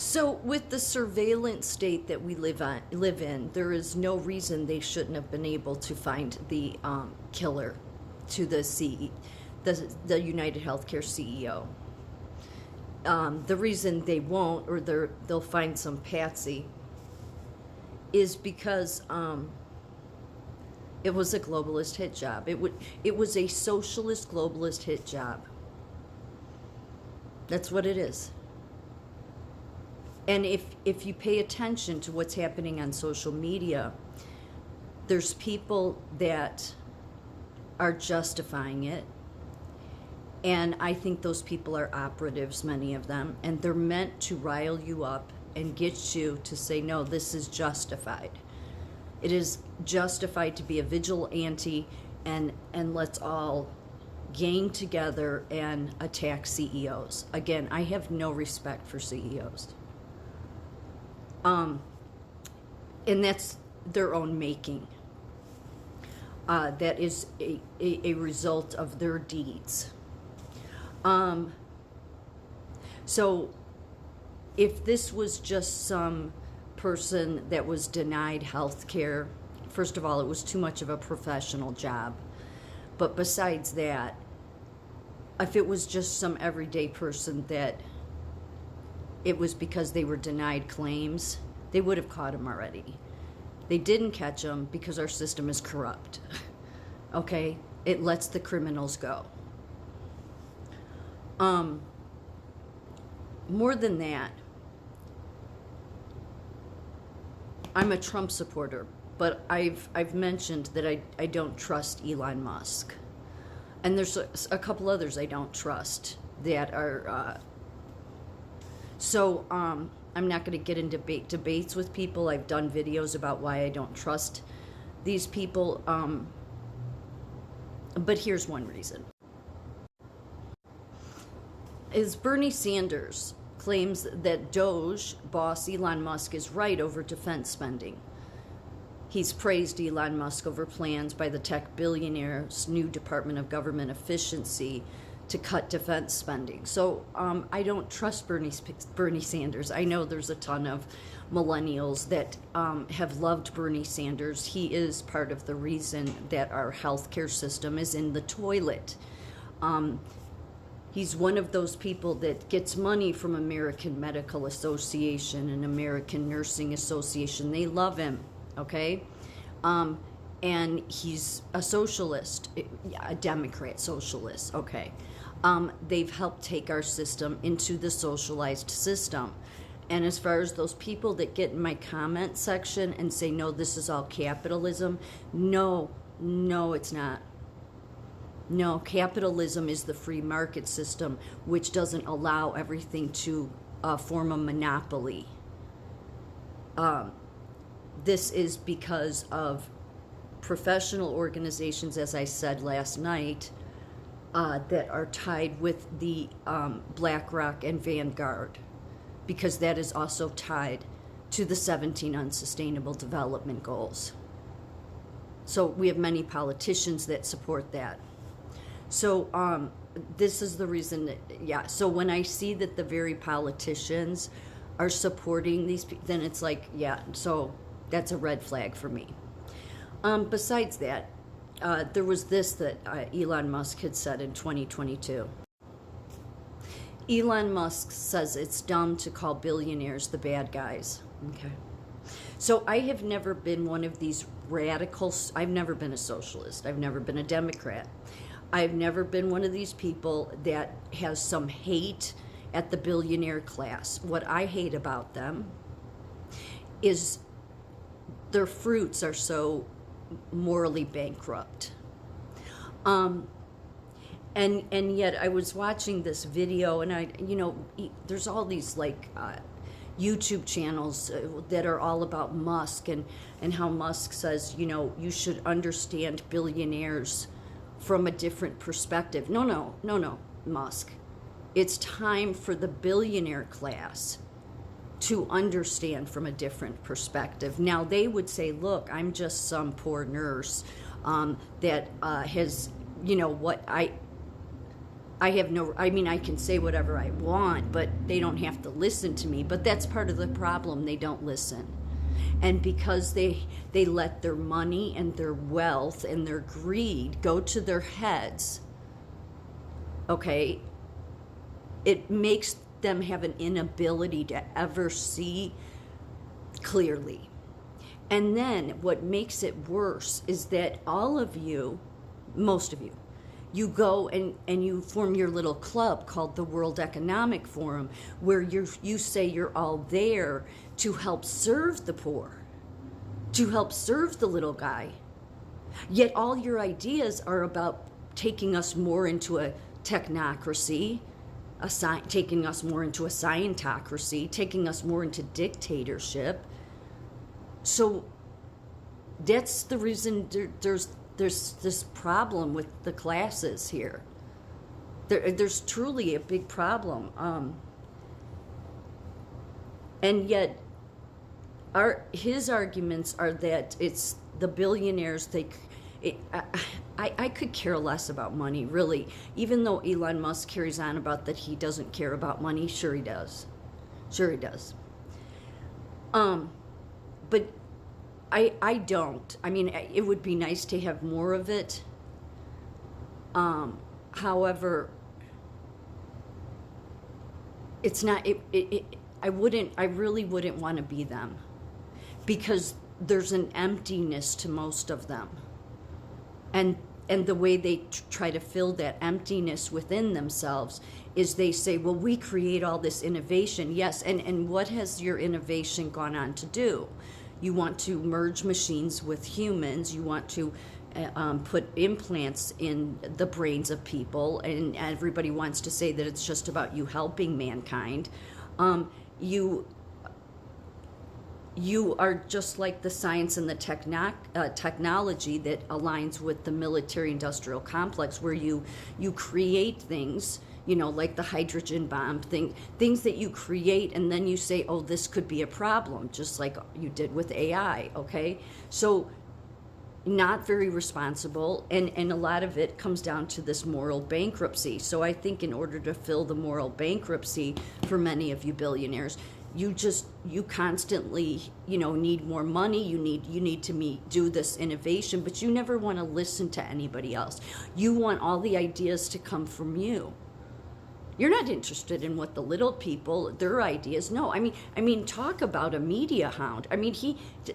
So, with the surveillance state that we live in, there is no reason they shouldn't have been able to find the killer to the United Healthcare CEO. The reason they won't, or they'll find some patsy, is because it was a globalist hit job. It was a socialist globalist hit job. That's what it is. And if you pay attention to what's happening on social media, there's people that are justifying it. And I think those people are operatives, many of them, and they're meant to rile you up and get you to say, no, this is justified. It is justified to be a vigilante, and let's all gang together and attack CEOs. Again, I have no respect for CEOs. And that's their own making. That is a result of their deeds. So if this was just some person that was denied health care, first of all, it was too much of a professional job. But besides that, if it was just some everyday person that it was because they were denied claims, they would have caught him already. They didn't catch him because our system is corrupt. Okay? It lets the criminals go. More than that, I'm a Trump supporter, but I've mentioned that I don't trust Elon Musk. And there's a couple others I don't trust that are... So I'm not going to get into debates with people. I've done videos about why I don't trust these people. But here's one reason. Is Bernie Sanders claims that Doge boss Elon Musk is right over defense spending. He's praised Elon Musk over plans by the tech billionaire's new Department of Government Efficiency to cut defense spending. So I don't trust Bernie Sanders. I know there's a ton of millennials that have loved Bernie Sanders. He is part of the reason that our healthcare system is in the toilet. He's one of those people that gets money from American Medical Association and American Nursing Association. They love him, okay? And he's a socialist, a Democrat socialist, okay? They've helped take our system into the socialized system. And as far as those people that get in my comment section and say, no, this is all capitalism, no, it's not. No, capitalism is the free market system, which doesn't allow everything to form a monopoly. This is because of professional organizations, as I said last night, that are tied with the BlackRock and Vanguard, because that is also tied to the 17 Unsustainable Development Goals. So we have many politicians that support that. So this is the reason that, yeah, so when I see that the very politicians are supporting these people, then it's like, yeah, so that's a red flag for me. Besides that, there was this that Elon Musk had said in 2022. Elon Musk says it's dumb to call billionaires the bad guys. Okay. So I have never been one of these radicals. I've never been a socialist. I've never been a Democrat. I've never been one of these people that has some hate at the billionaire class. What I hate about them is their fruits are so morally bankrupt. And yet I was watching this video, and there's all these like YouTube channels that are all about Musk and how Musk says, you should understand billionaires from a different perspective. No, Musk. It's time for the billionaire class to understand from a different perspective. Now, they would say, look, I'm just some poor nurse that has, I mean, I can say whatever I want, but they don't have to listen to me. But that's part of the problem. They don't listen. And because they let their money and their wealth and their greed go to their heads, okay, it makes them have an inability to ever see clearly. And then what makes it worse is that all of you, most of you, you go and you form your little club called the World Economic Forum, where you say you're all there to help serve the poor, to help serve the little guy. Yet all your ideas are about taking us more into a technocracy, taking us more into a scientocracy, taking us more into dictatorship. So that's the reason there's this problem with the classes here. There's truly a big problem. And yet his arguments are that it's the billionaires, I could care less about money, really. Even though Elon Musk carries on about that he doesn't care about money, sure he does. Sure he does. But I don't. I mean, it would be nice to have more of it. However, it's not, I really wouldn't want to be them, because there's an emptiness to most of them. And the way they try to fill that emptiness within themselves is they say, well, we create all this innovation. Yes, and what has your innovation gone on to do? You want to merge machines with humans. You want to put implants in the brains of people, and everybody wants to say that it's just about you helping mankind. You are just like the science and the technology that aligns with the military-industrial complex, where you create things, like the hydrogen bomb things that you create, and then you say, oh, this could be a problem, just like you did with AI, okay? So not very responsible, and a lot of it comes down to this moral bankruptcy. So I think in order to fill the moral bankruptcy for many of you billionaires, you constantly need more money. You need to do this innovation, but you never want to listen to anybody else. You want all the ideas to come from you. You're not interested in what the little people, their ideas. No, I mean, talk about a media hound. I mean,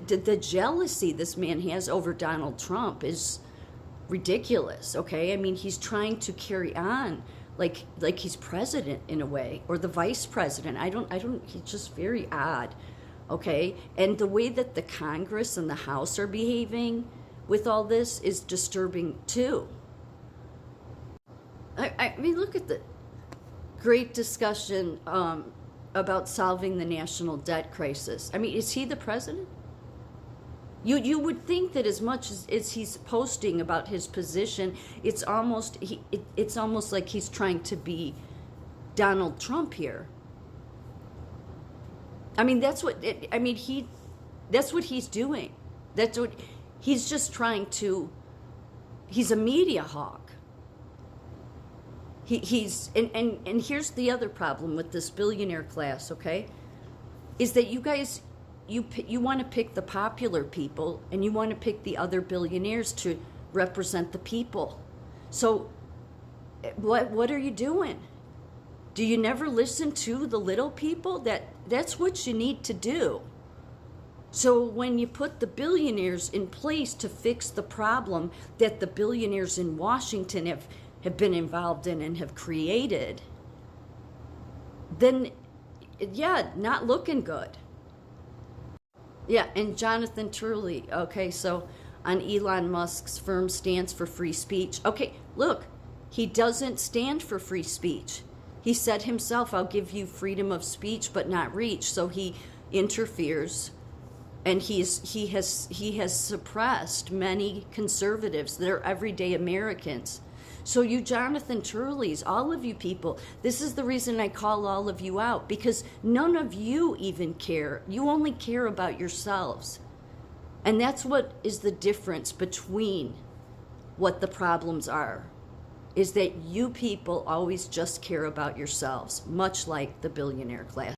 the jealousy this man has over Donald Trump is ridiculous. Okay, I mean, he's trying to carry on like he's president in a way, or the vice president. I don't. He's just very odd. Okay, and the way that the Congress and the House are behaving with all this is disturbing too. I mean, look at the great discussion about solving the national debt crisis. I mean, is he the president? You would think that as much as he's posting about his position, it's almost like he's trying to be Donald Trump here. I mean, that's what he's doing. That's what he's just trying to. He's a media hawk. And here's the other problem with this billionaire class, okay, is that you guys, you want to pick the popular people, and you want to pick the other billionaires to represent the people. So what are you doing? Do you never listen to the little people? That's what you need to do. So when you put the billionaires in place to fix the problem that the billionaires in Washington have been involved in and have created, then, yeah, not looking good. Yeah, and Jonathan Turley, okay, so on Elon Musk's firm stance for free speech. Okay, look, he doesn't stand for free speech. He said himself, I'll give you freedom of speech but not reach. So he interferes, and he has suppressed many conservatives that are everyday Americans. So you Jonathan Turleys, all of you people, this is the reason I call all of you out, because none of you even care. You only care about yourselves. And that's what is the difference between what the problems are. is that you people always just care about yourselves, much like the billionaire class.